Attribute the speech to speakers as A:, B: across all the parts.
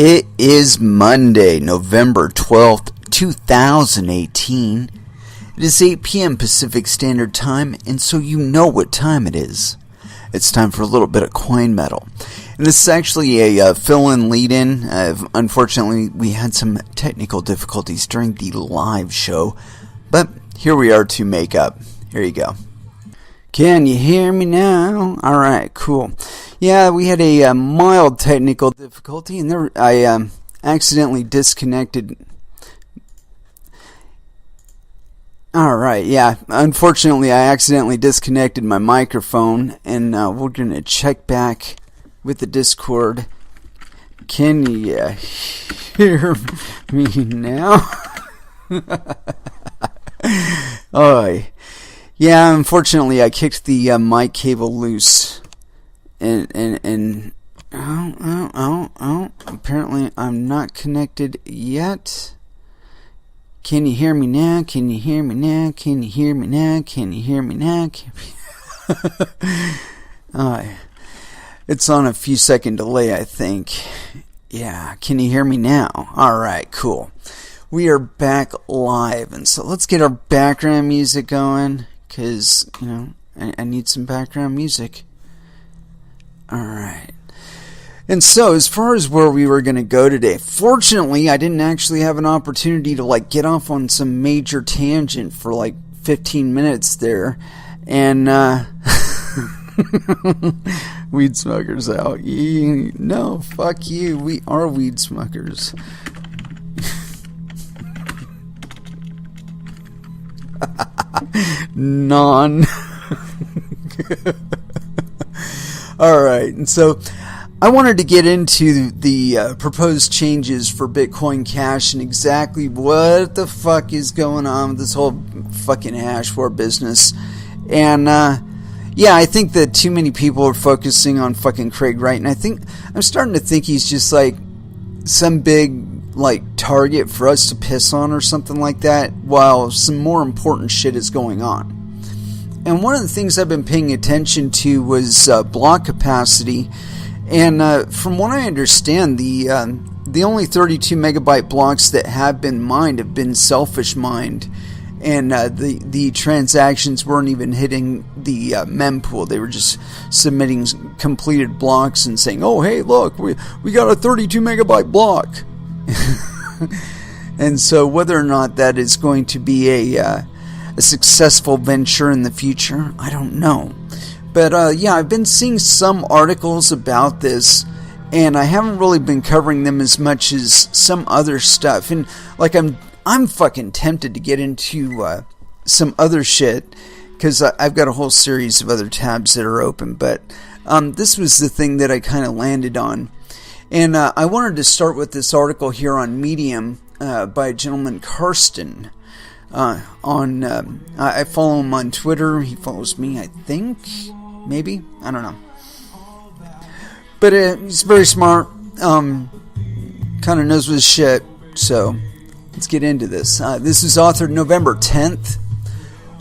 A: It is Monday, November 12th, 2018. It is 8 p.m. Pacific Standard Time, and so you know what time it is. It's time for a little bit of coin metal. And this is actually a fill-in lead-in. Unfortunately, we had some technical difficulties during the live show, but here we are to make up. Here you go. Can you hear me now? Alright, cool. Yeah, we had a mild technical difficulty, and I accidentally disconnected. Alright, yeah. Unfortunately, I accidentally disconnected my microphone, and we're going to check back with the Discord. Can you hear me now? Oh, yeah, unfortunately, I kicked the mic cable loose, and apparently I'm not connected yet. Can you hear me now? Can you hear me now? Can you hear me now? Can you hear me now? It's on a few second delay, I think. Yeah, can you hear me now? Alright, cool. We are back live, and so let's get our background music going. Because, I need some background music. Alright. And so, as far as where we were going to go today, fortunately, I didn't actually have an opportunity to, get off on some major tangent for, 15 minutes there. And, weed smokers out. No, fuck you. We are weed smokers. Alright, and so I wanted to get into the proposed changes for Bitcoin Cash and exactly what the fuck is going on with this whole fucking hash war business. And yeah, I think that too many people are focusing on fucking Craig Wright, and I'm starting to think he's just some big target for us to piss on or something like that, while some more important shit is going on. And one of the things I've been paying attention to was block capacity, and from what I understand, the only 32 megabyte blocks that have been mined have been selfish mined, and the transactions weren't even hitting the mempool. They were just submitting completed blocks and saying, "Oh, hey, look, we got a 32 megabyte block." And so whether or not that is going to be a successful venture in the future, I don't know. But yeah, I've been seeing some articles about this, and I haven't really been covering them as much as some other stuff. And I'm fucking tempted to get into some other shit, because I've got a whole series of other tabs that are open. But this was the thing that I kind of landed on. And I wanted to start with this article here on Medium by a gentleman, Karsten. I follow him on Twitter. He follows me, I think. Maybe? I don't know. But he's very smart. Kind of knows his shit. So, let's get into this. This is authored November 10th.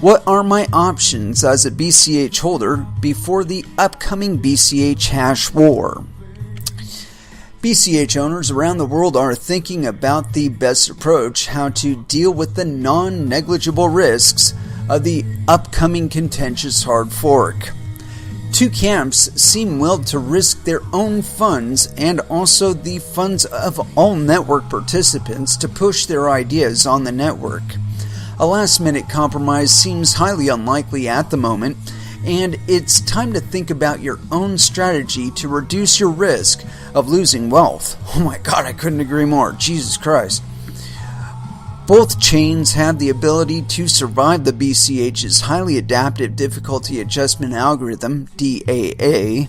A: What are my options as a BCH holder before the upcoming BCH hash war? BCH owners around the world are thinking about the best approach, how to deal with the non-negligible risks of the upcoming contentious hard fork. Two camps seem willing to risk their own funds and also the funds of all network participants to push their ideas on the network. A last-minute compromise seems highly unlikely at the moment, and it's time to think about your own strategy to reduce your risk of losing wealth. Oh my god, I couldn't agree more. Jesus Christ. Both chains have the ability to survive the BCH's highly adaptive difficulty adjustment algorithm, DAA.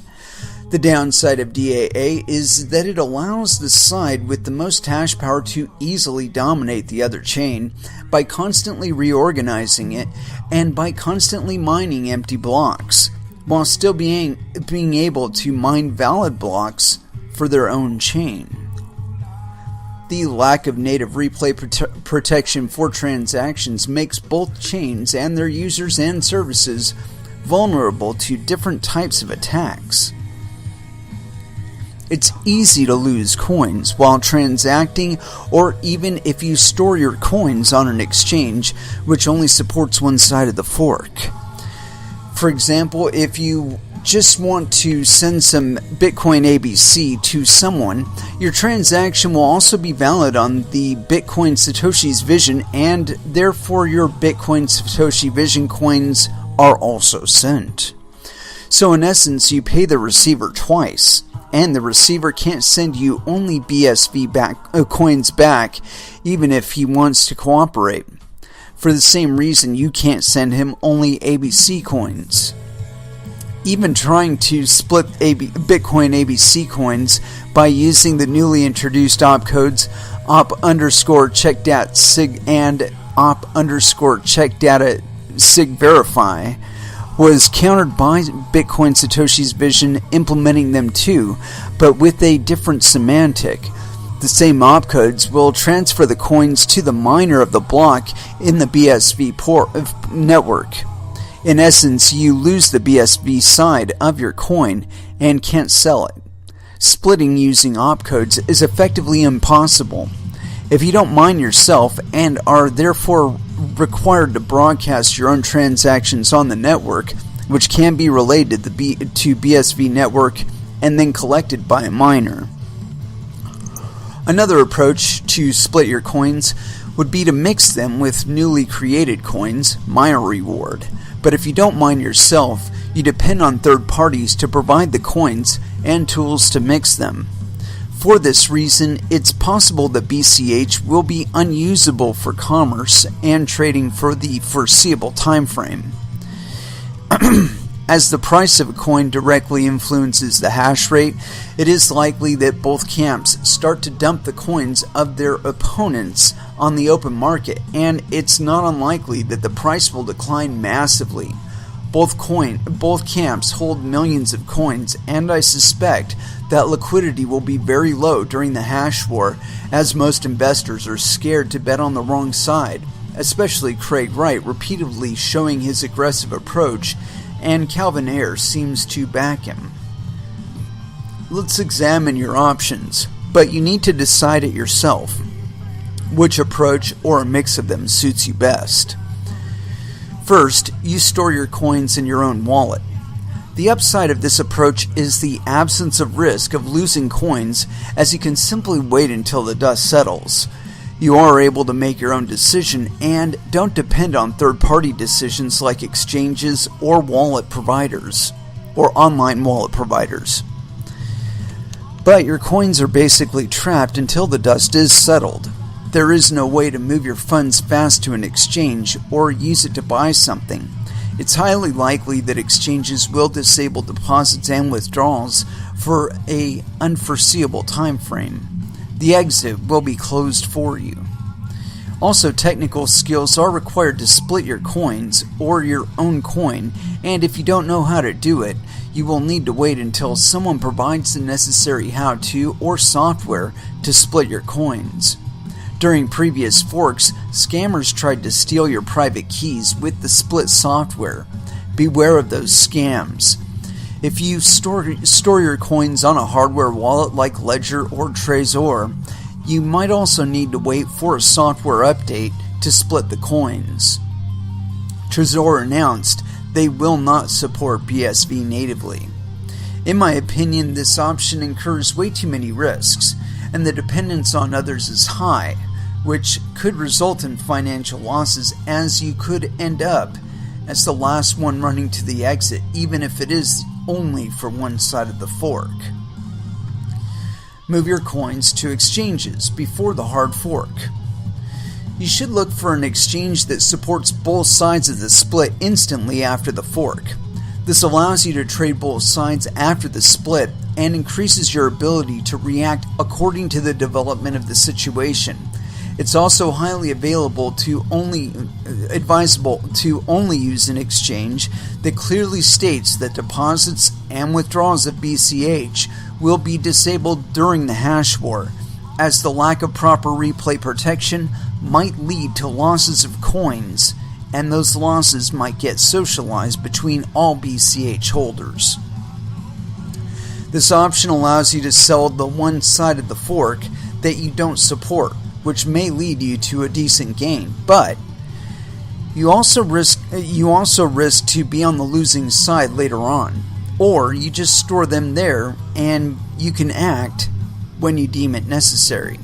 A: The downside of DAA is that it allows the side with the most hash power to easily dominate the other chain by constantly reorganizing it and by constantly mining empty blocks, while still being able to mine valid blocks for their own chain. The lack of native replay protection for transactions makes both chains and their users and services vulnerable to different types of attacks. It's easy to lose coins while transacting, or even if you store your coins on an exchange which only supports one side of the fork. For example, if you just want to send some Bitcoin ABC to someone, your transaction will also be valid on the Bitcoin Satoshi's Vision, and therefore your Bitcoin Satoshi Vision coins are also sent. So in essence, you pay the receiver twice, and the receiver can't send you only BSV coins back, even if he wants to cooperate. For the same reason, you can't send him only ABC coins. Even trying to split Bitcoin ABC coins by using the newly introduced opcodes op_checkdat_sig and op_checkdata_sig verify was countered by Bitcoin Satoshi's Vision implementing them too, but with a different semantic. The same opcodes will transfer the coins to the miner of the block in the BSV network. In essence, you lose the BSV side of your coin and can't sell it. Splitting using opcodes is effectively impossible. If you don't mine yourself and are therefore required to broadcast your own transactions on the network, which can be relayed to BSV network and then collected by a miner. Another approach to split your coins would be to mix them with newly created coins, miner reward. But if you don't mine yourself, you depend on third parties to provide the coins and tools to mix them. For this reason, it's possible that BCH will be unusable for commerce and trading for the foreseeable time frame. As the price of a coin directly influences the hash rate, it is likely that both camps start to dump the coins of their opponents on the open market, and it's not unlikely that the price will decline massively. Both camps hold millions of coins, and I suspect that liquidity will be very low during the hash war, as most investors are scared to bet on the wrong side, especially Craig Wright repeatedly showing his aggressive approach, and Calvin Ayres seems to back him. Let's examine your options, but you need to decide it yourself which approach or a mix of them suits you best. First, you store your coins in your own wallet. The upside of this approach is the absence of risk of losing coins, as you can simply wait until the dust settles. You are able to make your own decision and don't depend on third-party decisions like exchanges or wallet providers, or online wallet providers. But your coins are basically trapped until the dust is settled. There is no way to move your funds fast to an exchange or use it to buy something. It's highly likely that exchanges will disable deposits and withdrawals for an unforeseeable time frame. The exit will be closed for you. Also, technical skills are required to split your coins or your own coin, and if you don't know how to do it, you will need to wait until someone provides the necessary how-to or software to split your coins. During previous forks, scammers tried to steal your private keys with the split software. Beware of those scams. If you store your coins on a hardware wallet like Ledger or Trezor, you might also need to wait for a software update to split the coins. Trezor announced they will not support BSV natively. In my opinion, this option incurs way too many risks, and the dependence on others is high, which could result in financial losses, as you could end up as the last one running to the exit, even if it is only for one side of the fork. Move your coins to exchanges before the hard fork. You should look for an exchange that supports both sides of the split instantly after the fork. This allows you to trade both sides after the split and increases your ability to react according to the development of the situation. It's also highly advisable to only use an exchange that clearly states that deposits and withdrawals of BCH will be disabled during the hash war, as the lack of proper replay protection might lead to losses of coins, and those losses might get socialized between all BCH holders. This option allows you to sell the one side of the fork that you don't support, which may lead you to a decent gain, but you also risk to be on the losing side later on, or you just store them there and you can act when you deem it necessary.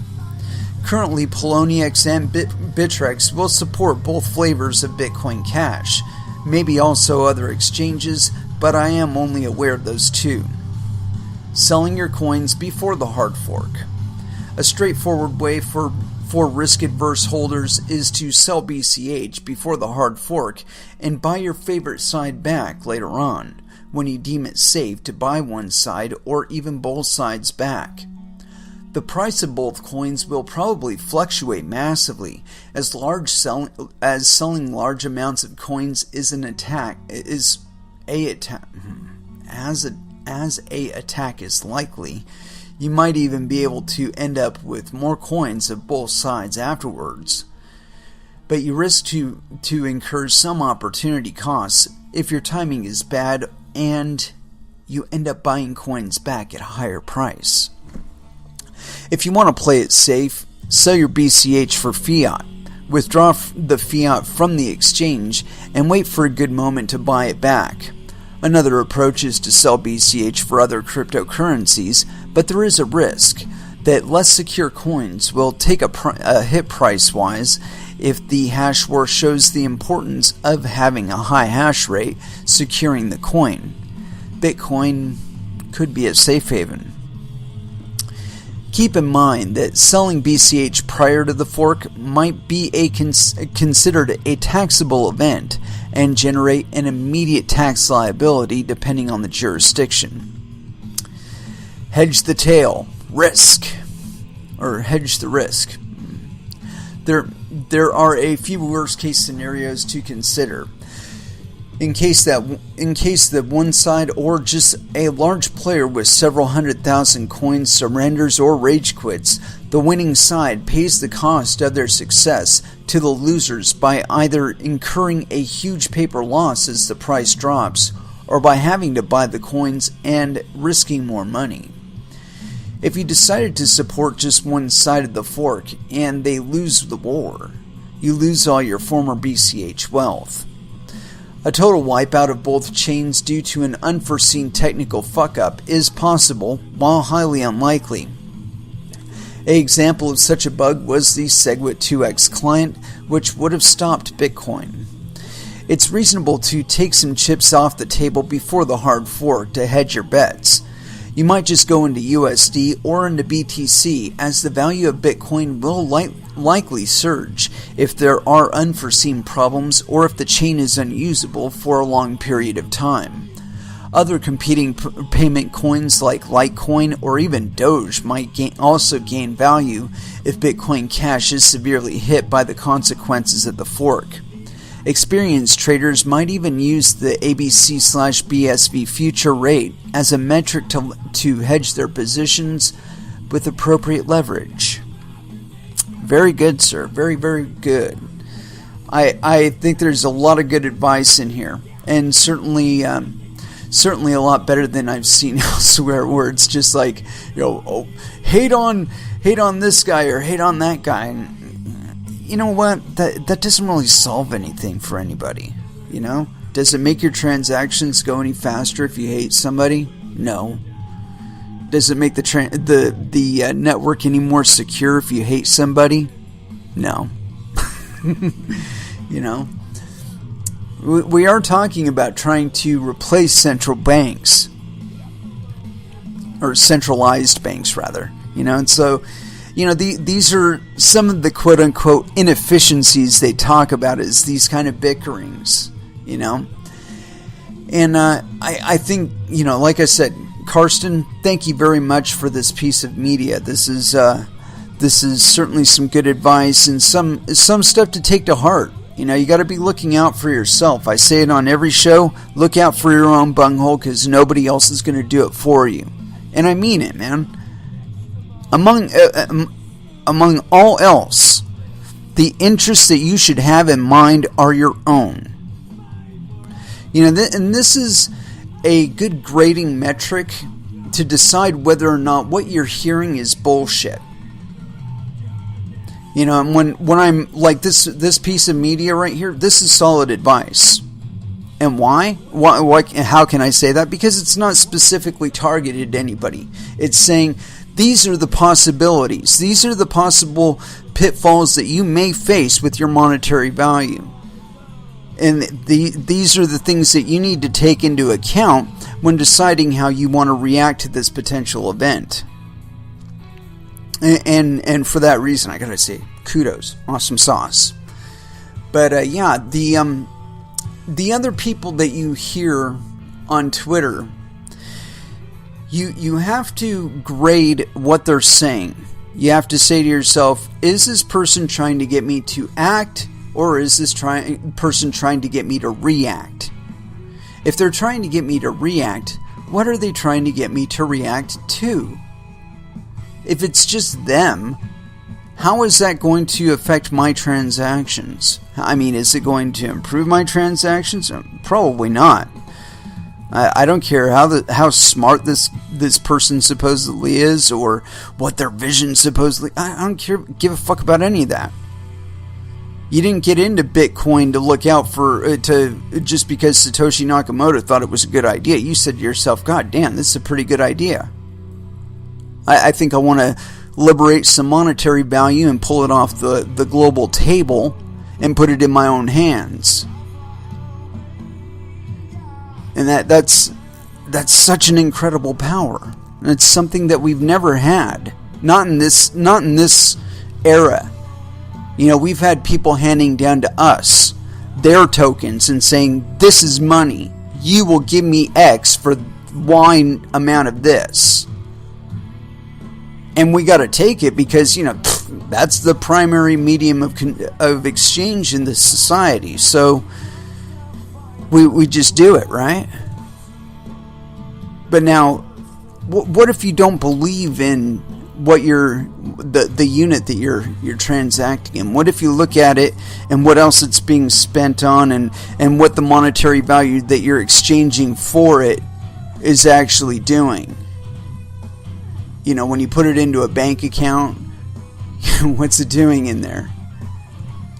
A: Currently, Poloniex and Bittrex will support both flavors of Bitcoin Cash, maybe also other exchanges, but I am only aware of those two. Selling your coins before the hard fork. A straightforward way for risk-adverse holders is to sell BCH before the hard fork and buy your favorite side back later on, when you deem it safe to buy one side or even both sides back. The price of both coins will probably fluctuate massively, as selling large amounts of coins is a attack is likely. You might even be able to end up with more coins of both sides afterwards. But you risk to incur some opportunity costs if your timing is bad and you end up buying coins back at a higher price. If you want to play it safe, sell your BCH for fiat. Withdraw the fiat from the exchange and wait for a good moment to buy it back. Another approach is to sell BCH for other cryptocurrencies, but there is a risk that less secure coins will take a hit price-wise if the hash war shows the importance of having a high hash rate securing the coin. Bitcoin could be a safe haven. Keep in mind that selling BCH prior to the fork might be considered a taxable event and generate an immediate tax liability depending on the jurisdiction. Hedge the tail, risk, or hedge the risk. There are a few worst case scenarios to consider. In case that one side or just a large player with several 100,000 coins surrenders or rage quits, the winning side pays the cost of their success to the losers by either incurring a huge paper loss as the price drops, or by having to buy the coins and risking more money. If you decided to support just one side of the fork and they lose the war, you lose all your former BCH wealth. A total wipeout of both chains due to an unforeseen technical fuck-up is possible, while highly unlikely. An example of such a bug was the SegWit 2x client, which would have stopped Bitcoin. It's reasonable to take some chips off the table before the hard fork to hedge your bets. You might just go into USD or into BTC, as the value of Bitcoin will likely surge if there are unforeseen problems or if the chain is unusable for a long period of time. Other competing payment coins like Litecoin or even Doge might also gain value if Bitcoin Cash is severely hit by the consequences of the fork. Experienced traders might even use the ABC/BSV future rate as a metric to hedge their positions with appropriate leverage. Very good, sir. Very, very good. I think there's a lot of good advice in here, and certainly a lot better than I've seen elsewhere, where it's just like, hate on this guy or hate on that guy. And you know what? That doesn't really solve anything for anybody. Does it make your transactions go any faster if you hate somebody? No. Does it make the network any more secure if you hate somebody? No. We are talking about trying to replace central banks, or centralized banks rather. And so, these are some of the quote-unquote inefficiencies they talk about, is these kind of bickerings, And I think, like I said, Karsten, thank you very much for this piece of media. This is certainly some good advice and some stuff to take to heart. You got to be looking out for yourself. I say it on every show, look out for your own bunghole, because nobody else is going to do it for you. And I mean it, man. Among all else, the interests that you should have in mind are your own. And this is a good grading metric to decide whether or not what you're hearing is bullshit. You know, and when I'm like this piece of media right here, this is solid advice. And why? Why? How can I say that? Because it's not specifically targeted to anybody. It's saying these are the possibilities. These are the possible pitfalls that you may face with your monetary value. And these are the things that you need to take into account when deciding how you want to react to this potential event. And for that reason, I gotta say, kudos, awesome sauce. But yeah, the other people that you hear on Twitter, you have to grade what they're saying. You have to say to yourself, is this person trying to get me to act, or is this person trying to get me to react? If they're trying to get me to react, what are they trying to get me to react to? If it's just them, how is that going to affect my transactions? I mean, is it going to improve my transactions? Probably not. I don't care how smart this person supposedly is, or what their vision supposedly. I don't give a fuck about any of that. You didn't get into Bitcoin to look out for just because Satoshi Nakamoto thought it was a good idea. You said to yourself, "God damn, this is a pretty good idea. I think I want to liberate some monetary value and pull it off the global table and put it in my own hands." And that's such an incredible power. And it's something that we've never had. Not in this era. You know, we've had people handing down to us their tokens and saying, "This is money. You will give me X for Y amount of this." And we got to take it because, you know, that's the primary medium of exchange in this society. So we just do it, right? But now, what if you don't believe in what the unit that you're transacting in? What if you look at it and what else it's being spent on, and what the monetary value that you're exchanging for it is actually doing? You know, when you put it into a bank account, what's it doing in there?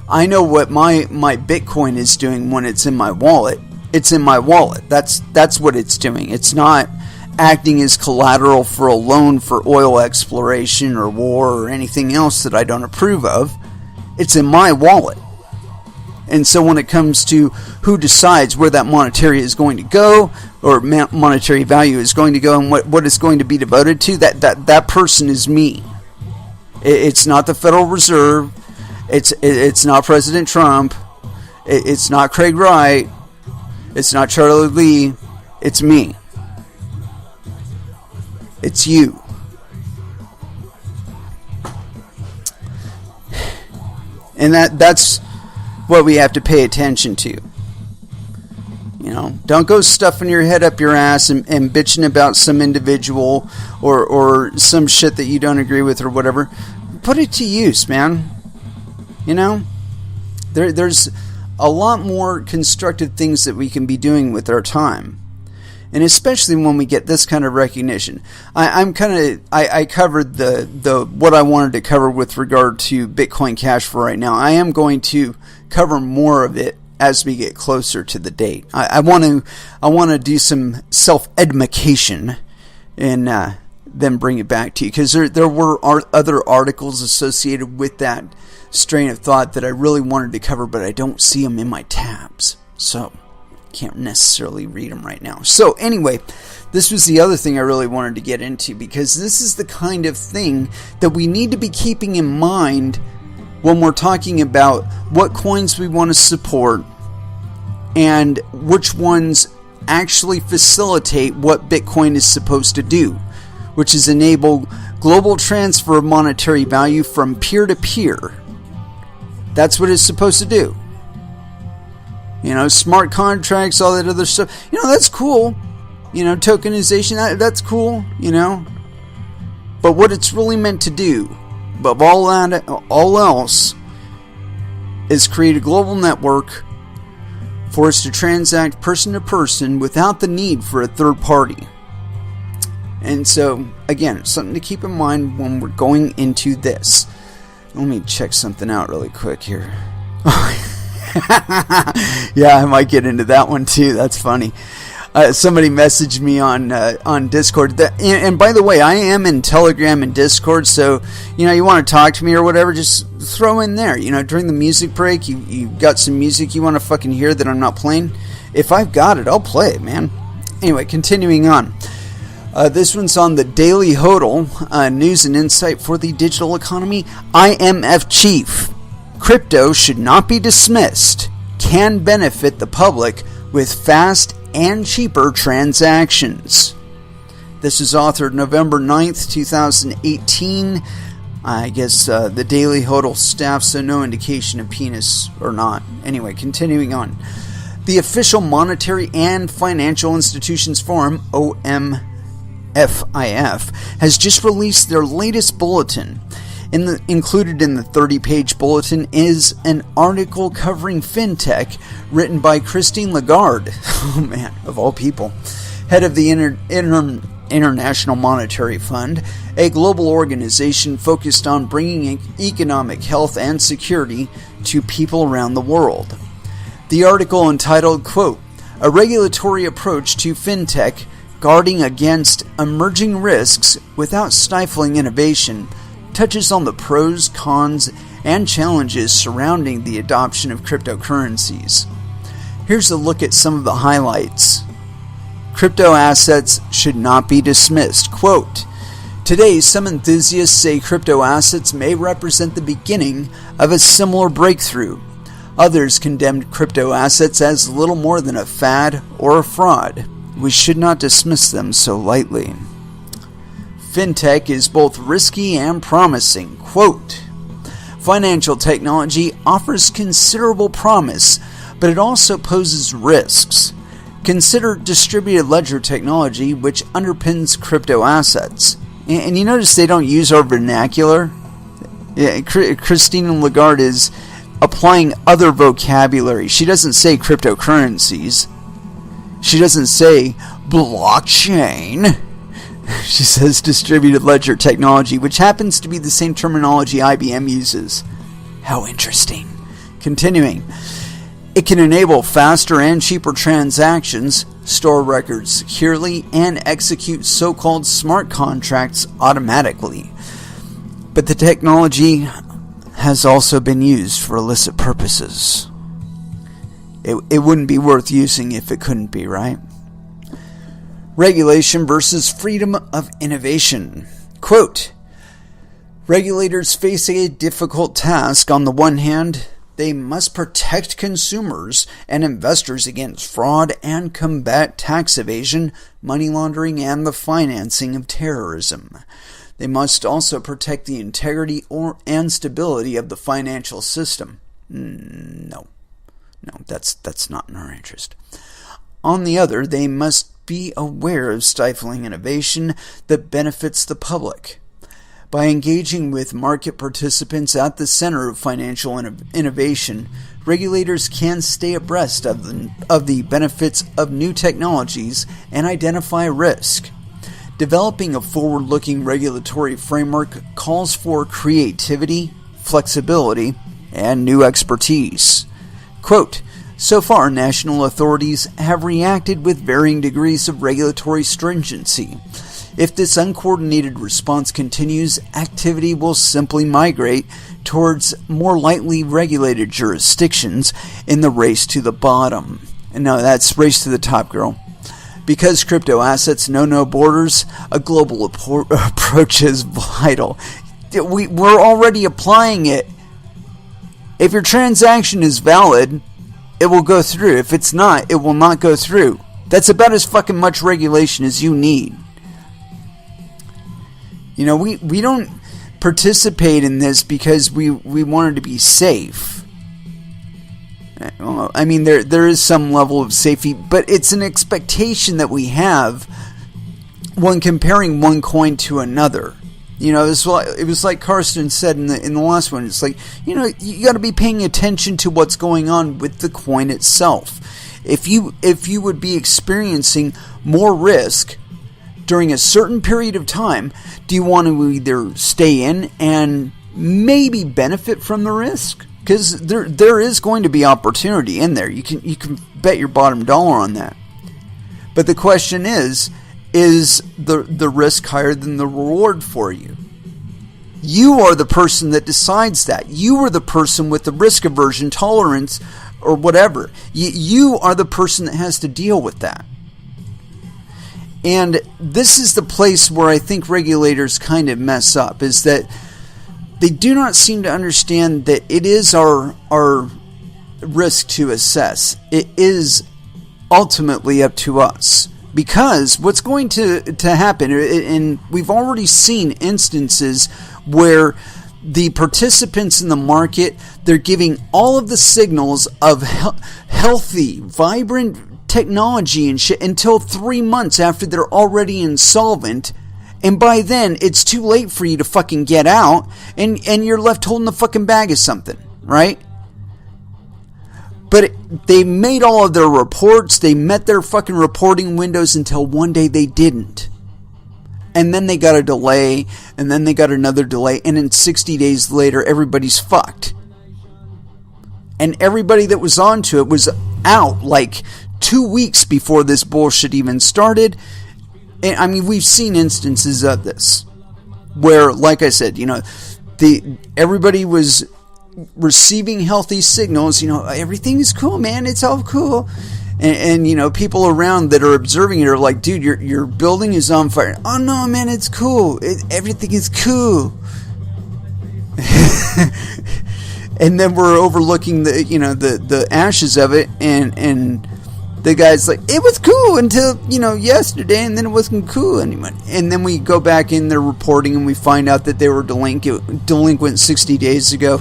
A: I know what my Bitcoin is doing when it's in my wallet. It's in my wallet. That's what it's doing. It's not acting as collateral for a loan for oil exploration or war or anything else that I don't approve of. It's in my wallet. And so when it comes to who decides where that monetary is going to go, or monetary value is going to go, and what it's going to be devoted to, that person is me. It's not the Federal Reserve. It's not President Trump. It's not Craig Wright. It's not Charlie Lee. It's me. It's you. And that's what we have to pay attention to. You know, don't go stuffing your head up your ass and bitching about some individual or some shit that you don't agree with or whatever. Put it to use, man. You know, there's a lot more constructive things that we can be doing with our time. And especially when we get this kind of recognition. I covered the what I wanted to cover with regard to Bitcoin Cash for right now. I am going to cover more of it as we get closer to the date. I want to do some self-education and then bring it back to you, because there were other articles associated with that strain of thought that I really wanted to cover, but I don't see them in my tabs, so can't necessarily read them right now. So anyway, this was the other thing I really wanted to get into, because this is the kind of thing that we need to be keeping in mind when we're talking about what coins we want to support and which ones actually facilitate what Bitcoin is supposed to do, which is enable global transfer of monetary value from peer to peer. That's what it's supposed to do. You know, smart contracts, all that other stuff. You know, that's cool. You know, tokenization, that's cool, you know. But what it's really meant to do, above all else, is create a global network for us to transact person to person without the need for a third party. And so, again, something to keep in mind when we're going into this. Let me check something out really quick here. Yeah, I might get into that one too. That's funny. Somebody messaged me on Discord. And by the way, I am in Telegram and Discord, so, you want to talk to me or whatever, just throw in there. During the music break, you got some music you want to fucking hear that I'm not playing? If I've got it, I'll play it, man. Anyway, continuing on. This one's on the Daily Hodl, news and insight for the digital economy. IMF chief. Crypto should not be dismissed. Can benefit the public with fast and cheaper transactions. This is authored November 9th, 2018. I guess the Daily Hodl staff, so no indication of penis or not. Anyway, continuing on. The Official Monetary and Financial Institutions Forum, OMFIF, has just released their latest bulletin. Included in the 30-page bulletin is an article covering fintech written by Christine Lagarde, oh man, of all people, head of the International Monetary Fund, a global organization focused on bringing economic health and security to people around the world. The article entitled, quote, "A Regulatory Approach to Fintech Guarding Against Emerging Risks Without Stifling Innovation," touches on the pros, cons, and challenges surrounding the adoption of cryptocurrencies. Here's a look at some of the highlights. Crypto assets should not be dismissed. Quote, "Today, some enthusiasts say crypto assets may represent the beginning of a similar breakthrough. Others condemned crypto assets as little more than a fad or a fraud. We should not dismiss them so lightly. Fintech is both risky and promising." Quote, "Financial technology offers considerable promise, but it also poses risks. Consider distributed ledger technology, which underpins crypto assets." And you notice they don't use our vernacular? Yeah, Christine Lagarde is applying other vocabulary. She doesn't say cryptocurrencies. She doesn't say blockchain. She says distributed ledger technology, which happens to be the same terminology IBM uses. How interesting. Continuing. It can enable faster and cheaper transactions, store records securely, and execute so-called smart contracts automatically. But the technology has also been used for illicit purposes. It wouldn't be worth using if it couldn't be, right? Regulation versus freedom of innovation. Quote, "Regulators face a difficult task. On the one hand, they must protect consumers and investors against fraud and combat tax evasion, money laundering, and the financing of terrorism. They must also protect the integrity and stability of the financial system." No, that's not in our interest. On the other, they must be aware of stifling innovation that benefits the public. By engaging with market participants at the center of financial innovation, regulators can stay abreast of the benefits of new technologies and identify risk. Developing a forward-looking regulatory framework calls for creativity, flexibility, and new expertise. Quote, "So far, national authorities have reacted with varying degrees of regulatory stringency. If this uncoordinated response continues, activity will simply migrate towards more lightly regulated jurisdictions in the race to the bottom." And no, that's race to the top, girl. Because crypto assets know no borders, a global approach is vital. We're already applying it. If your transaction is valid, it will go through. If it's not, it will not go through. That's about as fucking much regulation as you need. We don't participate in this because we wanted to be safe. I mean, there is some level of safety, but it's an expectation that we have when comparing one coin to another. It was like Karsten said in the last one. It's like, you got to be paying attention to what's going on with the coin itself. If you would be experiencing more risk during a certain period of time, do you want to either stay in and maybe benefit from the risk? Because there is going to be opportunity in there. You can bet your bottom dollar on that. But the question is the risk higher than the reward for you? You are the person that decides that. You are the person with the risk aversion tolerance or whatever. You are the person that has to deal with that. And this is the place where I think regulators kind of mess up, is that they do not seem to understand that it is our risk to assess. It is ultimately up to us. Because what's going to happen, and we've already seen instances where the participants in the market, they're giving all of the signals of healthy, vibrant technology and shit until 3 months after they're already insolvent. And by then, it's too late for you to fucking get out, and you're left holding the fucking bag of something, right? But they made all of their reports, they met their fucking reporting windows until one day they didn't. And then they got a delay, and then they got another delay, and then 60 days later, everybody's fucked. And everybody that was onto it was out like 2 weeks before this bullshit even started. And I mean, we've seen instances of this where, like I said, everybody was receiving healthy signals. Everything is cool, man. It's all cool. And people around that are observing it are like, dude, your building is on fire. Oh no, man, it's cool. Everything is cool. And then we're overlooking the ashes of it, and the guy's like, it was cool until, yesterday, and then it wasn't cool anymore. And then we go back in their reporting and we find out that they were delinquent 60 days ago.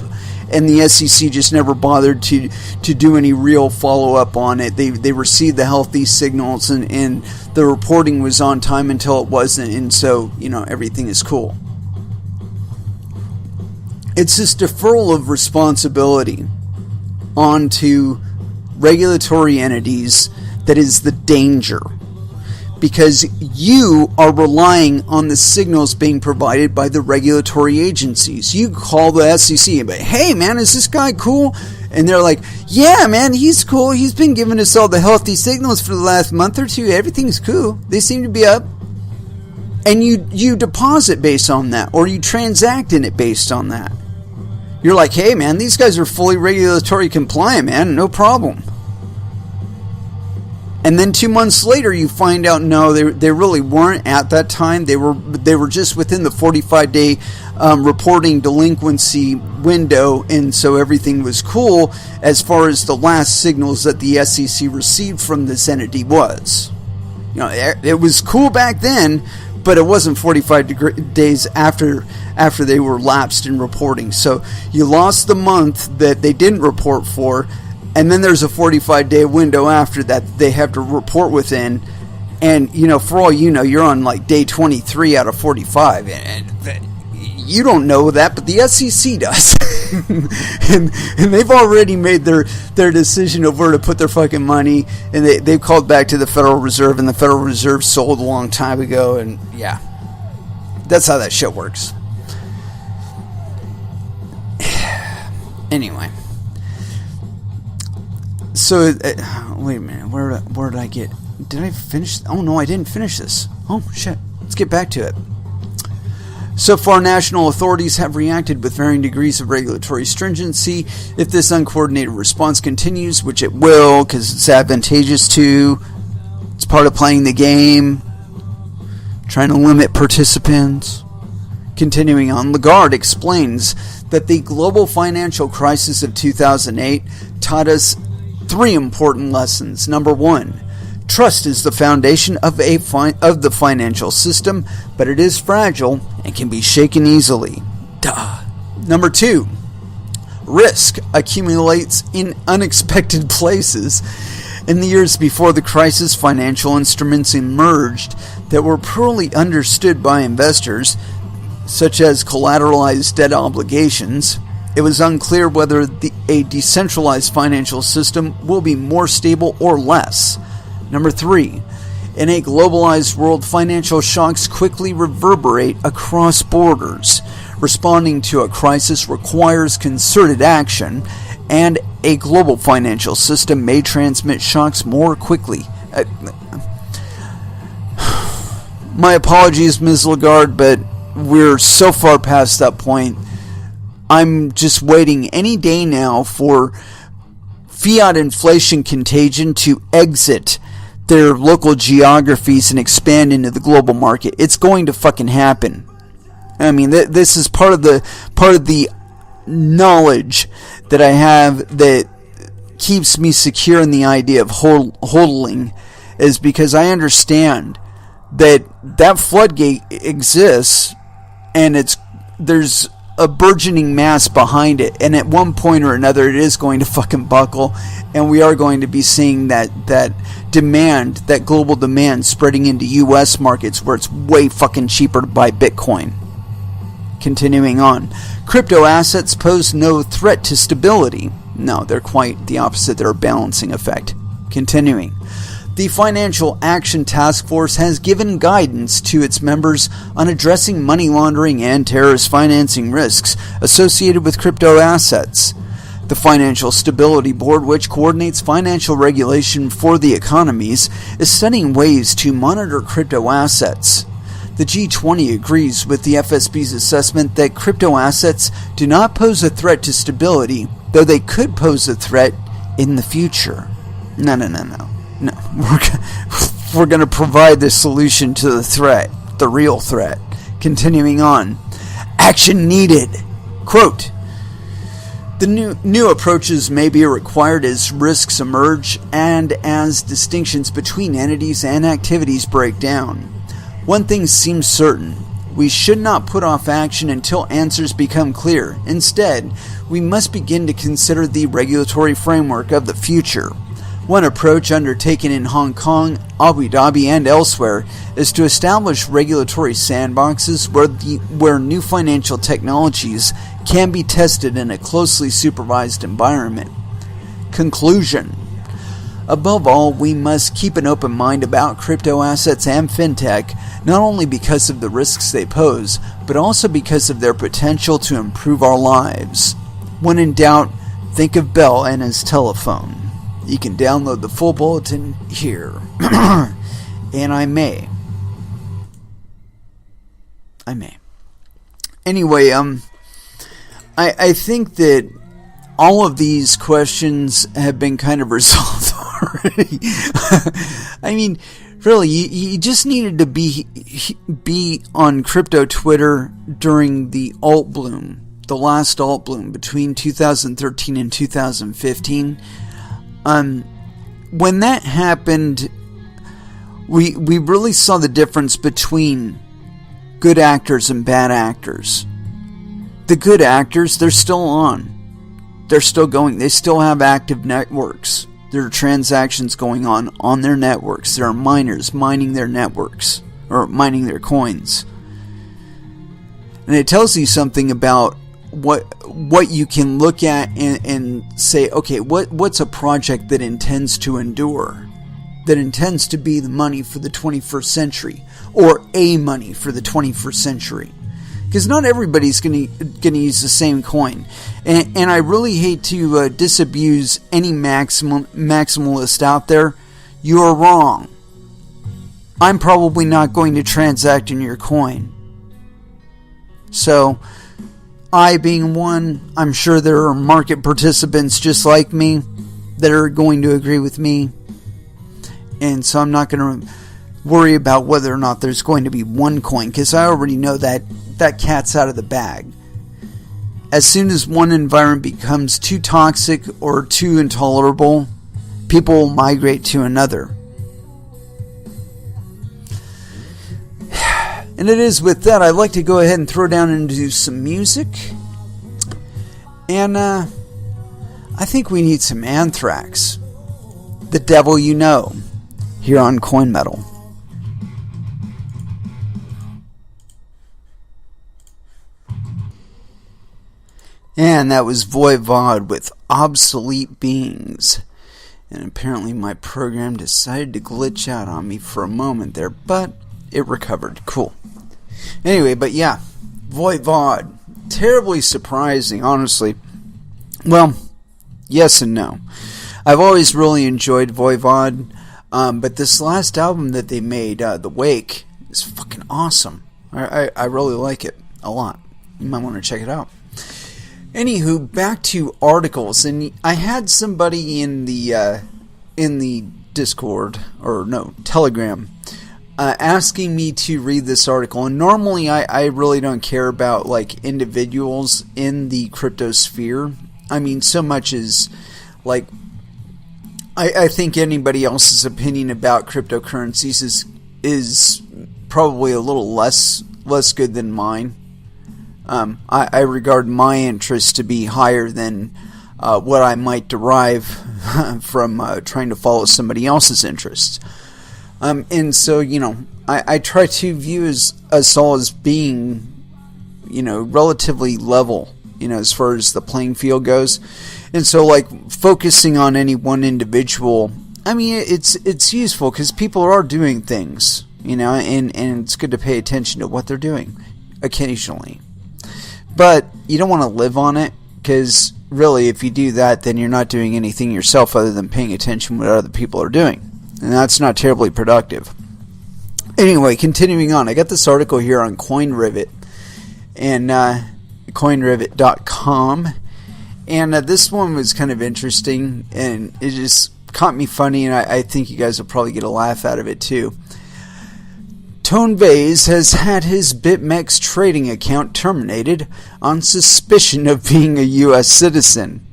A: And the SEC just never bothered to do any real follow-up on it. They received the healthy signals, and the reporting was on time until it wasn't. And so, everything is cool. It's this deferral of responsibility onto regulatory entities that is the danger, because you are relying on the signals being provided by the regulatory agencies. You call the SEC and be, hey man, is this guy cool? And they're like, yeah man, he's cool. He's been giving us all the healthy signals for the last month or two. Everything's cool. They seem to be up. And you deposit based on that, or you transact in it based on that. You're like, hey man, these guys are fully regulatory compliant, man, no problem. And then 2 months later, you find out, no, they really weren't at that time. They were just within the 45-day reporting delinquency window, and so everything was cool as far as the last signals that the SEC received from this entity was. It was cool back then, but it wasn't 45 days after they were lapsed in reporting. So you lost the month that they didn't report for, and then there's a 45-day window after that they have to report within. And, for all you know, you're on like day 23 out of 45. And you don't know that, but the SEC does. and they've already made their decision of where to put their fucking money. And they've called back to the Federal Reserve, and the Federal Reserve sold a long time ago. And, yeah, that's how that shit works. Anyway. So, wait a minute, where did I get, did I finish? Oh no, I didn't finish this. Oh shit, let's get back to it. So far, national authorities have reacted with varying degrees of regulatory stringency. If this uncoordinated response continues, which it will, because it's advantageous to, it's part of playing the game, trying to limit participants. Continuing on, Lagarde explains that the global financial crisis of 2008 taught us 3 important lessons. Number 1, trust is the foundation of the financial system, but it is fragile and can be shaken easily. Duh. Number 2, risk accumulates in unexpected places. In the years before the crisis, financial instruments emerged that were poorly understood by investors, such as collateralized debt obligations. It was unclear whether a decentralized financial system will be more stable or less. Number 3, In a globalized world, financial shocks quickly reverberate across borders. Responding to a crisis requires concerted action, and a global financial system may transmit shocks more quickly. My apologies, Ms. Lagarde, but we're so far past that point. I'm just waiting any day now for fiat inflation contagion to exit their local geographies and expand into the global market. It's going to fucking happen. I mean, this is part of the knowledge that I have that keeps me secure in the idea of hodling, is because I understand that floodgate exists, and there's a burgeoning mass behind it, and at one point or another it is going to fucking buckle, and we are going to be seeing that demand, that global demand, spreading into US markets where it's way fucking cheaper to buy Bitcoin. Continuing on, crypto assets pose no threat to stability. No, they're quite the opposite. They're a balancing effect. Continuing, the Financial Action Task Force has given guidance to its members on addressing money laundering and terrorist financing risks associated with crypto assets. The Financial Stability Board, which coordinates financial regulation for the economies, is studying ways to monitor crypto assets. The G20 agrees with the FSB's assessment that crypto assets do not pose a threat to stability, though they could pose a threat in the future. No. We're going to provide the solution to the threat, the real threat. Continuing on, action needed. Quote, the new approaches may be required as risks emerge and as distinctions between entities and activities break down. One thing seems certain. We should not put off action until answers become clear. Instead, we must begin to consider the regulatory framework of the future. One approach undertaken in Hong Kong, Abu Dhabi, and elsewhere is to establish regulatory sandboxes where new financial technologies can be tested in a closely supervised environment. Conclusion. Above all, we must keep an open mind about crypto assets and fintech, not only because of the risks they pose, but also because of their potential to improve our lives. When in doubt, think of Bell and his telephone. You can download the full bulletin here. And I may. Anyway, I think that all of these questions have been kind of resolved already. I mean, really, you just needed to be on crypto Twitter during the alt bloom, the last alt bloom between 2013 and 2015. When that happened, we really saw the difference between good actors and bad actors. The good actors, they're still on. They're still going. They still have active networks. There are transactions going on their networks. There are miners mining their networks, or mining their coins. And it tells you something about what you can look at and say, okay, what's a project that intends to endure, that intends to be the money for the 21st century, or a money for the 21st century. Because not everybody's going to use the same coin. And I really hate to disabuse any maximalist out there. You are wrong. I'm probably not going to transact in your coin. So, I being one, I'm sure there are market participants just like me that are going to agree with me. And so I'm not going to worry about whether or not there's going to be one coin, because I already know that cat's out of the bag. As soon as one environment becomes too toxic or too intolerable, people will migrate to another. And it is with that, I'd like to go ahead and throw down into some music. And I think we need some Anthrax. The Devil You Know, here on Coin Metal. And that was Voivod with Obsolete Beings. And apparently my program decided to glitch out on me for a moment there, but it recovered. Cool. Anyway, but yeah, Voivod. Terribly surprising, honestly. Well, yes and no. I've always really enjoyed Voivod, but this last album that they made, The Wake, is fucking awesome. I really like it a lot. You might want to check it out. Anywho, back to articles, and I had somebody in the Discord, or no, Telegram, asking me to read this article. And normally I really don't care about like individuals in the crypto sphere. I mean, so much as like I think anybody else's opinion about cryptocurrencies is probably a little less good than mine. I regard my interest to be higher than what I might derive from trying to follow somebody else's interests. And so, I try to view us all as being, relatively level, as far as the playing field goes. And so, like, focusing on any one individual, I mean, it's useful because people are doing things, and it's good to pay attention to what they're doing occasionally. But you don't want to live on it, because really, if you do that, then you're not doing anything yourself other than paying attention to what other people are doing. And that's not terribly productive. Anyway, continuing on, I got this article here on CoinRivet, and coinrivet.com. And this one was kind of interesting, and it just caught me funny, and I think you guys will probably get a laugh out of it too. Tone Vays has had his BitMEX trading account terminated on suspicion of being a U.S. citizen.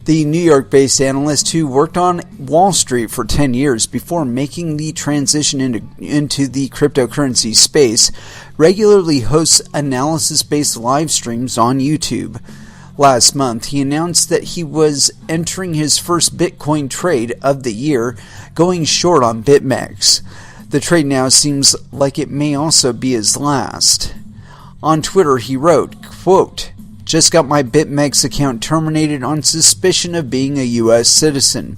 A: The New York-based analyst who worked on Wall Street for 10 years before making the transition into the cryptocurrency space regularly hosts analysis-based live streams on YouTube. Last month, he announced that he was entering his first Bitcoin trade of the year, going short on BitMEX. The trade now seems like it may also be his last. On Twitter, he wrote, quote, "Just got my BitMEX account terminated on suspicion of being a U.S. citizen.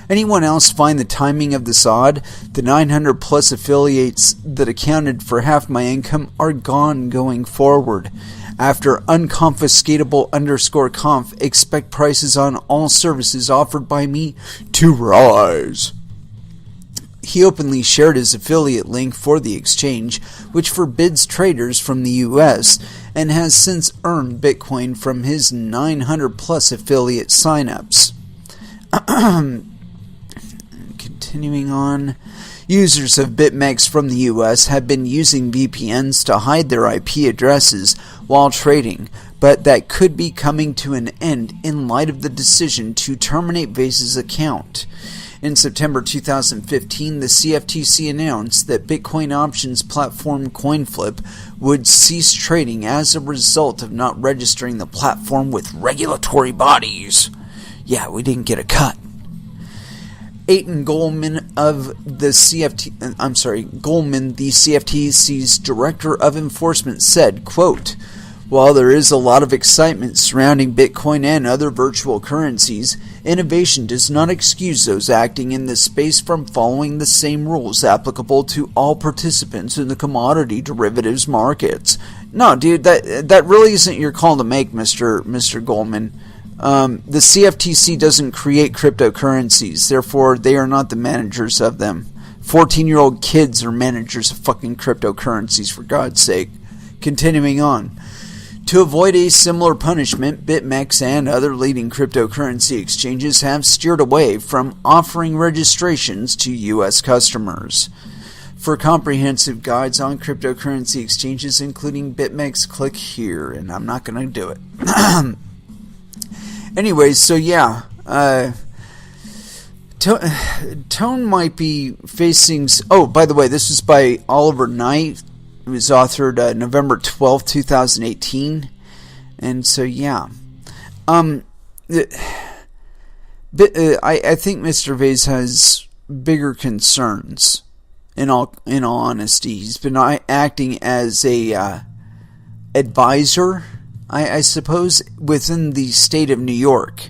A: Anyone else find the timing of this odd? The 900 plus affiliates that accounted for half my income are gone going forward. After unconfiscatable_conf, expect prices on all services offered by me to rise." He openly shared his affiliate link for the exchange, which forbids traders from the U.S., and has since earned Bitcoin from his 900 plus affiliate signups. Continuing on, users of BitMEX from the U.S. have been using VPNs to hide their IP addresses while trading, but that could be coming to an end in light of the decision to terminate Vays' account. In September 2015, the CFTC announced that Bitcoin options platform CoinFlip would cease trading as a result of not registering the platform with regulatory bodies. Yeah, we didn't get a cut. Aiton Goldman the CFTC's Director of Enforcement, said, quote, "While there is a lot of excitement surrounding Bitcoin and other virtual currencies, innovation does not excuse those acting in this space from following the same rules applicable to all participants in the commodity derivatives markets." No, dude, that really isn't your call to make, Mr. Goldman. The CFTC doesn't create cryptocurrencies, therefore they are not the managers of them. 14-year-old kids are managers of fucking cryptocurrencies, for God's sake. Continuing on. To avoid a similar punishment, BitMEX and other leading cryptocurrency exchanges have steered away from offering registrations to U.S. customers. For comprehensive guides on cryptocurrency exchanges, including BitMEX, click here, and I'm not going to do it. Anyways, so yeah, Tone might be facing... Oh, by the way, this is by Oliver Knight. It was authored November 12th, 2018. And so, yeah. I think Mr. Vays has bigger concerns, in all honesty. He's been acting as a advisor, I suppose, within the state of New York.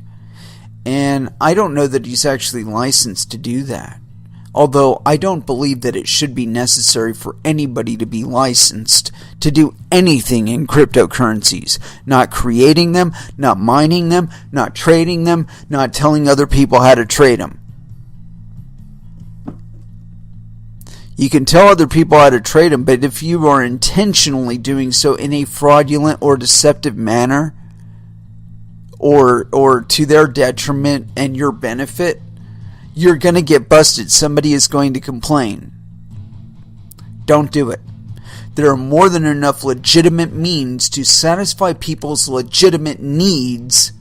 A: And I don't know that he's actually licensed to do that. Although I don't believe that it should be necessary for anybody to be licensed to do anything in cryptocurrencies. Not creating them, not mining them, not trading them, not telling other people how to trade them. You can tell other people how to trade them, but if you are intentionally doing so in a fraudulent or deceptive manner, or to their detriment and your benefit, you're going to get busted. Somebody is going to complain. Don't do it. There are more than enough legitimate means to satisfy people's legitimate needs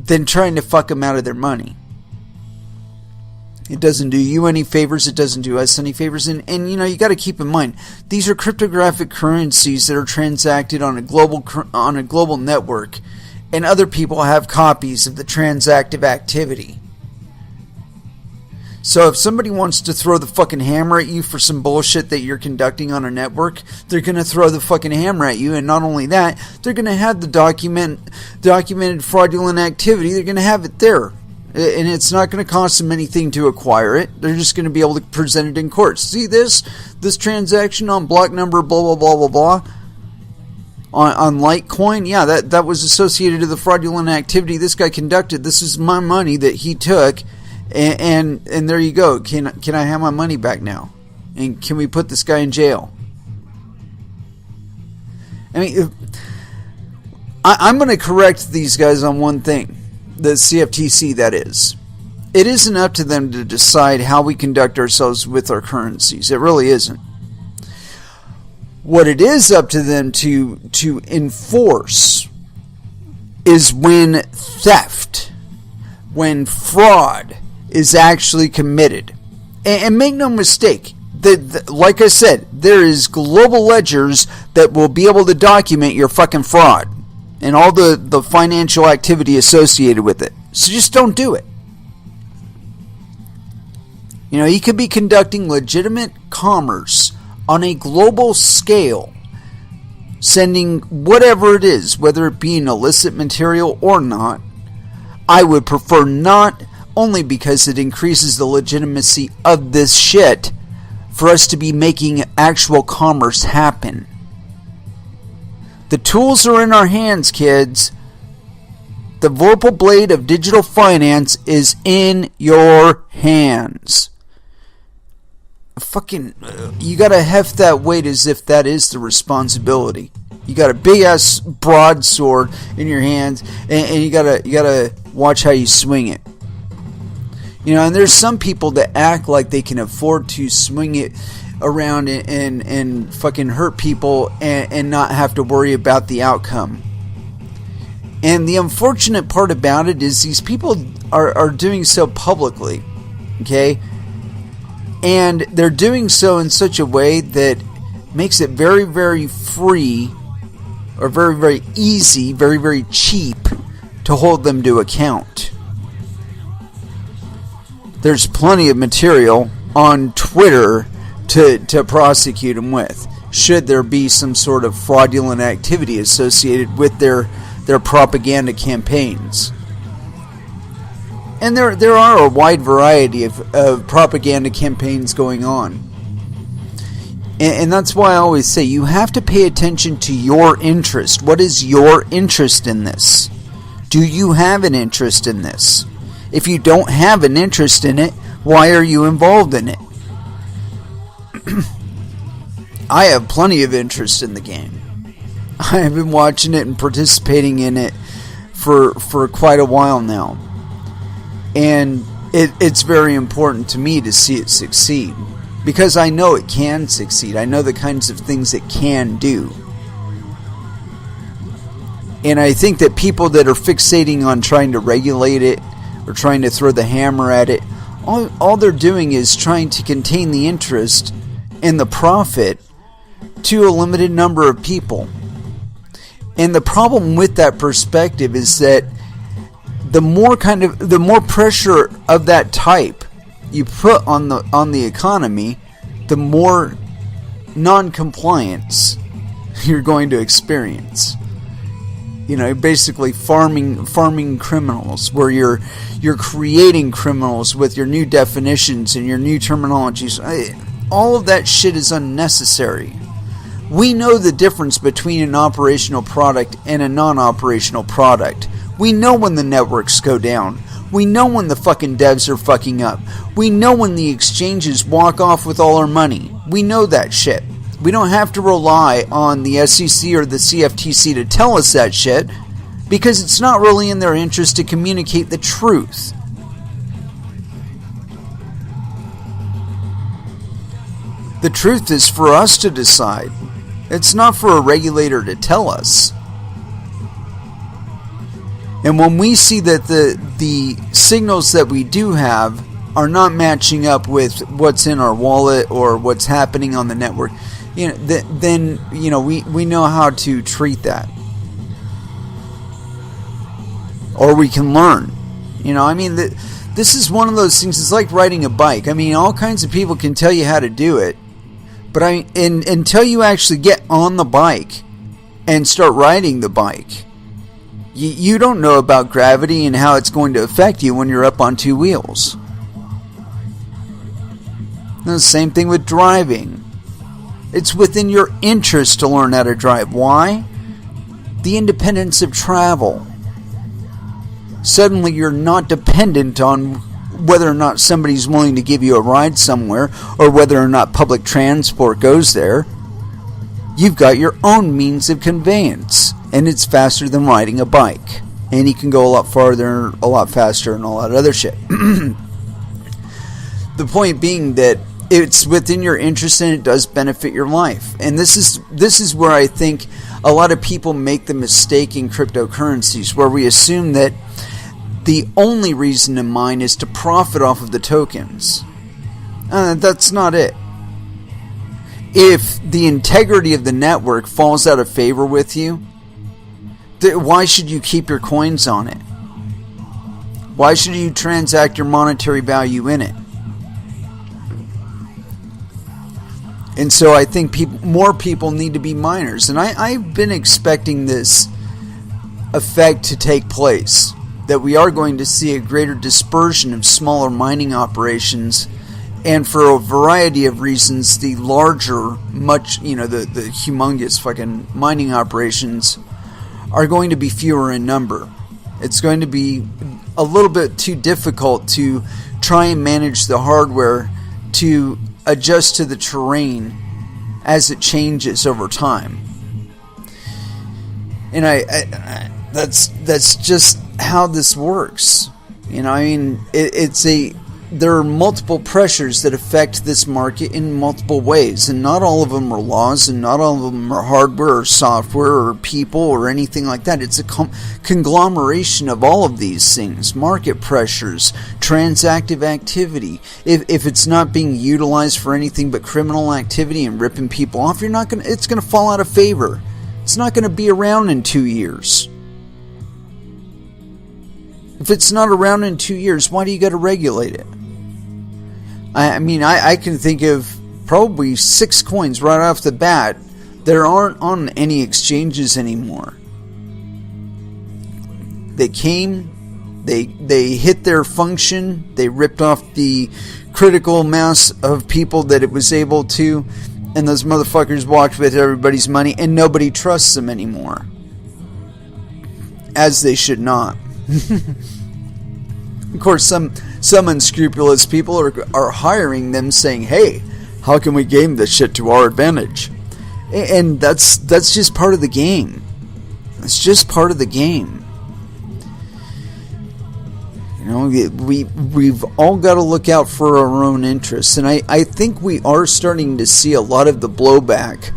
A: than trying to fuck them out of their money. It doesn't do you any favors. It doesn't do us any favors. And you got to keep in mind, these are cryptographic currencies that are transacted on a global network, and other people have copies of the transactive activity. So if somebody wants to throw the fucking hammer at you for some bullshit that you're conducting on a network, they're going to throw the fucking hammer at you. And not only that, they're going to have the documented fraudulent activity. They're going to have it there. And it's not going to cost them anything to acquire it. They're just going to be able to present it in court. See this transaction on block number blah, blah, blah, blah, blah. On Litecoin, yeah, that was associated to the fraudulent activity this guy conducted. This is my money that he took, and there you go. Can I have my money back now? And can we put this guy in jail? I mean, I'm going to correct these guys on one thing. The CFTC, that is. It isn't up to them to decide how we conduct ourselves with our currencies. It really isn't. What it is up to them to enforce is when theft, when fraud is actually committed. And make no mistake, like I said, there is global ledgers that will be able to document your fucking fraud and all the financial activity associated with it. So just don't do it. You could be conducting legitimate commerce on a global scale, sending whatever it is, whether it be an illicit material or not. I would prefer not, only because it increases the legitimacy of this shit for us to be making actual commerce happen. The tools are in our hands, kids. The Vorpal blade of digital finance is in your hands. You gotta heft that weight as if that is the responsibility. You got a big ass broadsword in your hands, and you gotta watch how you swing it. And there's some people that act like they can afford to swing it around and fucking hurt people and not have to worry about the outcome. And the unfortunate part about it is these people are doing so publicly, okay? And they're doing so in such a way that makes it very, very free, or very, very easy, very, very cheap to hold them to account. There's plenty of material on Twitter to prosecute them with, should there be some sort of fraudulent activity associated with their propaganda campaigns. And there are a wide variety of propaganda campaigns going on. And that's why I always say you have to pay attention to your interest. What is your interest in this? Do you have an interest in this? If you don't have an interest in it, why are you involved in it? I have plenty of interest in the game. I have been watching it and participating in it for quite a while now. And it's very important to me to see it succeed. Because I know it can succeed. I know the kinds of things it can do. And I think that people that are fixating on trying to regulate it or trying to throw the hammer at it, all they're doing is trying to contain the interest and the profit to a limited number of people. And the problem with that perspective is that the more pressure of that type you put on the economy, the more non-compliance you're going to experience. basically farming criminals, where you're creating criminals with your new definitions and your new terminologies. All of that shit is unnecessary. We know the difference between an operational product and a non-operational product. We know when the networks go down. We know when the fucking devs are fucking up. We know when the exchanges walk off with all our money. We know that shit. We don't have to rely on the SEC or the CFTC to tell us that shit, because it's not really in their interest to communicate the truth. The truth is for us to decide. It's not for a regulator to tell us. And when we see that the signals that we do have are not matching up with what's in our wallet or what's happening on the network, then we know how to treat that. Or we can learn. This is one of those things. It's like riding a bike. All kinds of people can tell you how to do it, but until you actually get on the bike and start riding the bike, you don't know about gravity and how it's going to affect you when you're up on two wheels. And the same thing with driving. It's within your interest to learn how to drive. Why? The independence of travel. Suddenly you're not dependent on whether or not somebody's willing to give you a ride somewhere, or whether or not public transport goes there. You've got your own means of conveyance, and it's faster than riding a bike. And you can go a lot farther, a lot faster, and all that other shit. The point being that it's within your interest and it does benefit your life. And this is where I think a lot of people make the mistake in cryptocurrencies, where we assume that the only reason to mine is to profit off of the tokens. That's not it. If the integrity of the network falls out of favor with you, why should you keep your coins on it? Why should you transact your monetary value in it? And so I think more people need to be miners. And I've been expecting this effect to take place, that we are going to see a greater dispersion of smaller mining operations, and for a variety of reasons, the larger, the humongous fucking mining operations are going to be fewer in number. It's going to be a little bit too difficult to try and manage the hardware to adjust to the terrain as it changes over time. And that's just how this works. There are multiple pressures that affect this market in multiple ways, and not all of them are laws, and not all of them are hardware or software or people or anything like that. It's a conglomeration of all of these things: market pressures, transactive activity. If it's not being utilized for anything but criminal activity and ripping people off, it's going to fall out of favor. It's not going to be around in 2 years. If it's not around in 2 years, why do you got to regulate it? I can think of probably 6 coins right off the bat that aren't on any exchanges anymore. They came, they hit their function, they ripped off the critical mass of people that it was able to, and those motherfuckers walked with everybody's money, and nobody trusts them anymore. As they should not. Of course, some unscrupulous people are hiring them, saying, "Hey, how can we game this shit to our advantage?" And that's just part of the game. It's just part of the game. We've all got to look out for our own interests, and I think we are starting to see a lot of the blowback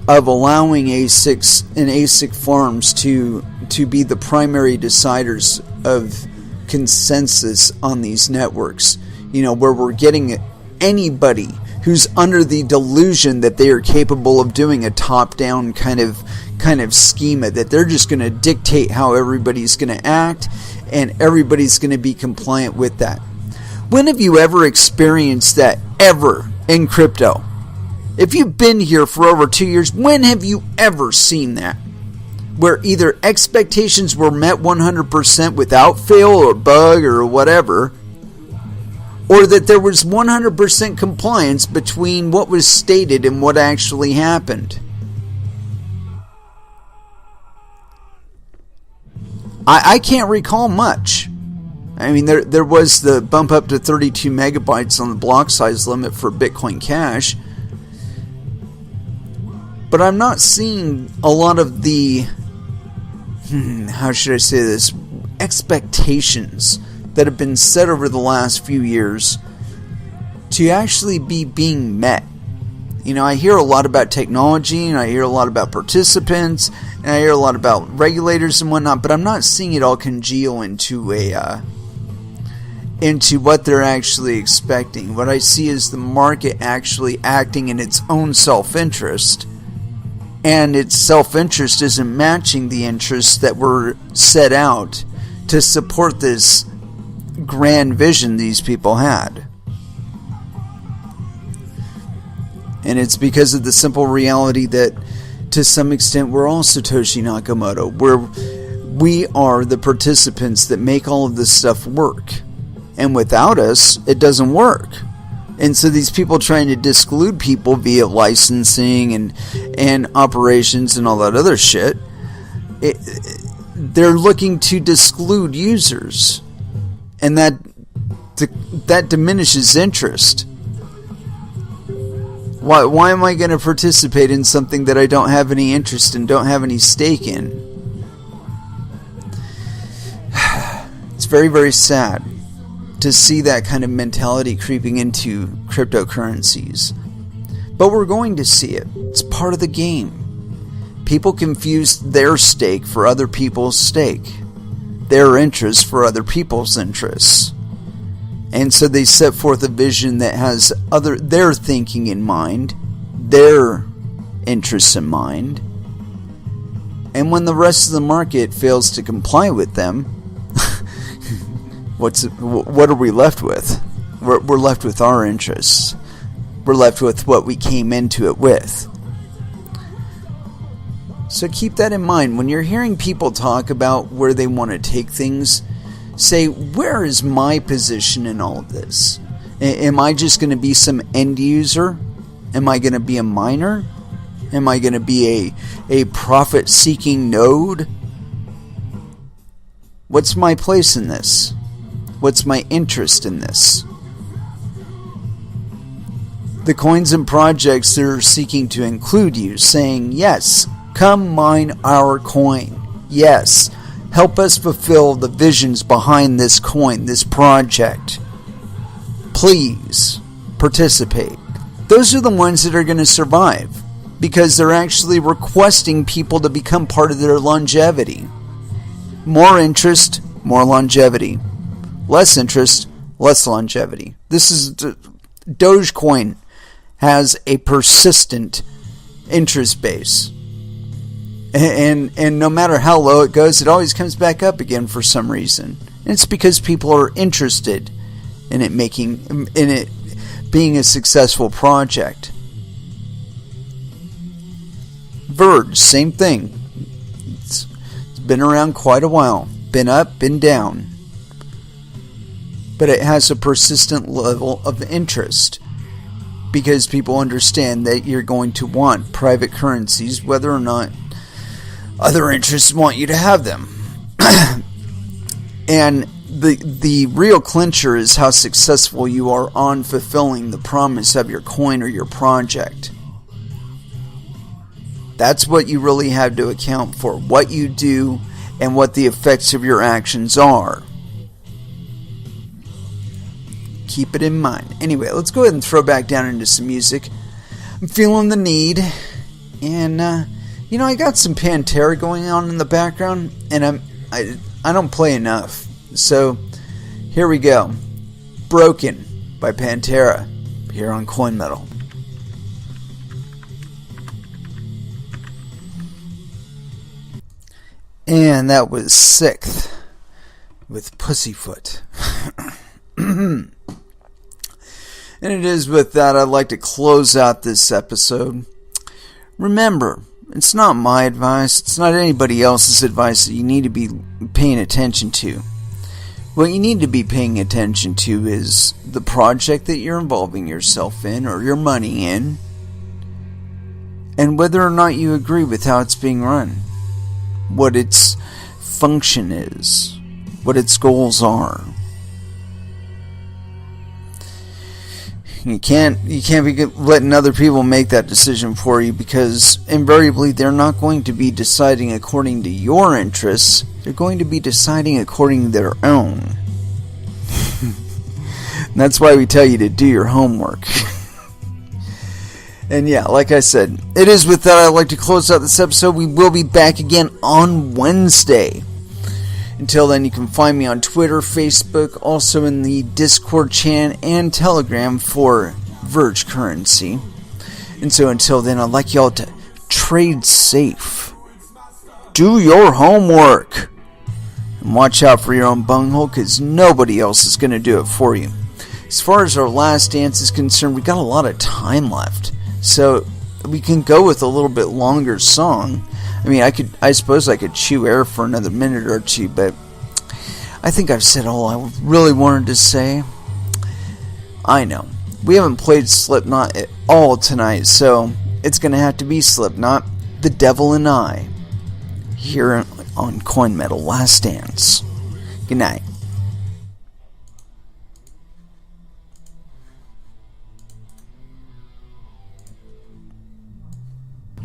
A: of allowing ASICs and ASIC farms to be the primary deciders of consensus on these networks, where we're getting anybody who's under the delusion that they are capable of doing a top-down kind of schema, that they're just going to dictate how everybody's going to act, and everybody's going to be compliant with that. When have you ever experienced that ever in crypto? If you've been here for over 2 years, when have you ever seen that? where either expectations were met 100% without fail or bug or whatever, or that there was 100% compliance between what was stated and what actually happened. I can't recall much. I mean, there was the bump up to 32 megabytes on the block size limit for Bitcoin Cash, but I'm not seeing a lot of the, how should I say this, expectations that have been set over the last few years to actually be being met. You know, I hear a lot about technology, and I hear a lot about participants, and I hear a lot about regulators and whatnot, but I'm not seeing it all congeal into into what they're actually expecting. What I see is the market actually acting in its own self-interest, and its self-interest isn't matching the interests that were set out to support this grand vision these people had. And it's because of the simple reality that, to some extent, we're all Satoshi Nakamoto. We are the participants that make all of this stuff work. And without us, it doesn't work. And so these people trying to disclude people via licensing and operations and all that other shit, they're looking to disclude users. And that diminishes interest. Why am I going to participate in something that I don't have any interest in, don't have any stake in? It's very, very sad to see that kind of mentality creeping into cryptocurrencies. But we're going to see it. It's part of the game. People confuse their stake for other people's stake, their interests for other people's interests. And so they set forth a vision that has their thinking in mind, their interests in mind. And when the rest of the market fails to comply with them, what are we left with? We're left with our interests. We're left with what we came into it with. So keep that in mind. When you're hearing people talk about where they want to take things, say, where is my position in all of this? Am I just going to be some end user? Am I going to be a miner? Am I going to be a profit-seeking node? What's my place in this? What's my interest in this? The coins and projects that are seeking to include you, saying, yes, come mine our coin. Yes, help us fulfill the visions behind this coin, this project. Please participate. Those are the ones that are going to survive because they're actually requesting people to become part of their longevity. More interest, more longevity. Less interest, less longevity. This is Dogecoin has a persistent interest base. And no matter how low it goes, it always comes back up again for some reason. And it's because people are interested in it being a successful project. Verge, same thing. It's been around quite a while. Been up, been down. But it has a persistent level of interest because people understand that you're going to want private currencies whether or not other interests want you to have them. And the real clincher is how successful you are on fulfilling the promise of your coin or your project. That's what you really have to account for, what you do and what the effects of your actions are. Keep it in mind. Anyway, let's go ahead and throw back down into some music. I'm feeling the need, and I got some Pantera going on in the background, and I don't play enough. So here we go. Broken by Pantera here on Coin Metal. And that was Sixth with Pussyfoot. And it is with that I'd like to close out this episode. Remember, It's not my advice. It's not anybody else's advice that you need to be paying attention to. What you need to be paying attention to is the project that you're involving yourself in or your money in, and whether or not you agree with how it's being run, what its function is, what its goals are. You can't be letting other people make that decision for you, because invariably they're not going to be deciding according to your interests. They're going to be deciding according to their own. And that's why we tell you to do your homework. And yeah, like I said, it is with that I'd like to close out this episode. We will be back again on Wednesday. Until then, you can find me on Twitter, Facebook, also in the Discord channel and Telegram for Verge Currency. And so until then, I'd like y'all to trade safe. Do your homework. And watch out for your own bunghole, because nobody else is going to do it for you. As far as our last dance is concerned, we got a lot of time left. So we can go with a little bit longer song. I mean, I suppose I could chew air for another minute or two, but I think I've said all I really wanted to say. I know. We haven't played Slipknot at all tonight, so it's going to have to be Slipknot, The Devil and I, here on Coin Metal Last Dance. Good night.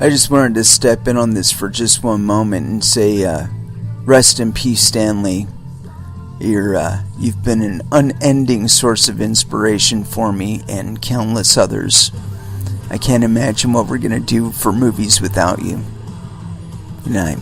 A: I just wanted to step in on this for just one moment and say, rest in peace, Stanley. You've been an unending source of inspiration for me and countless others. I can't imagine what we're going to do for movies without you. Good night.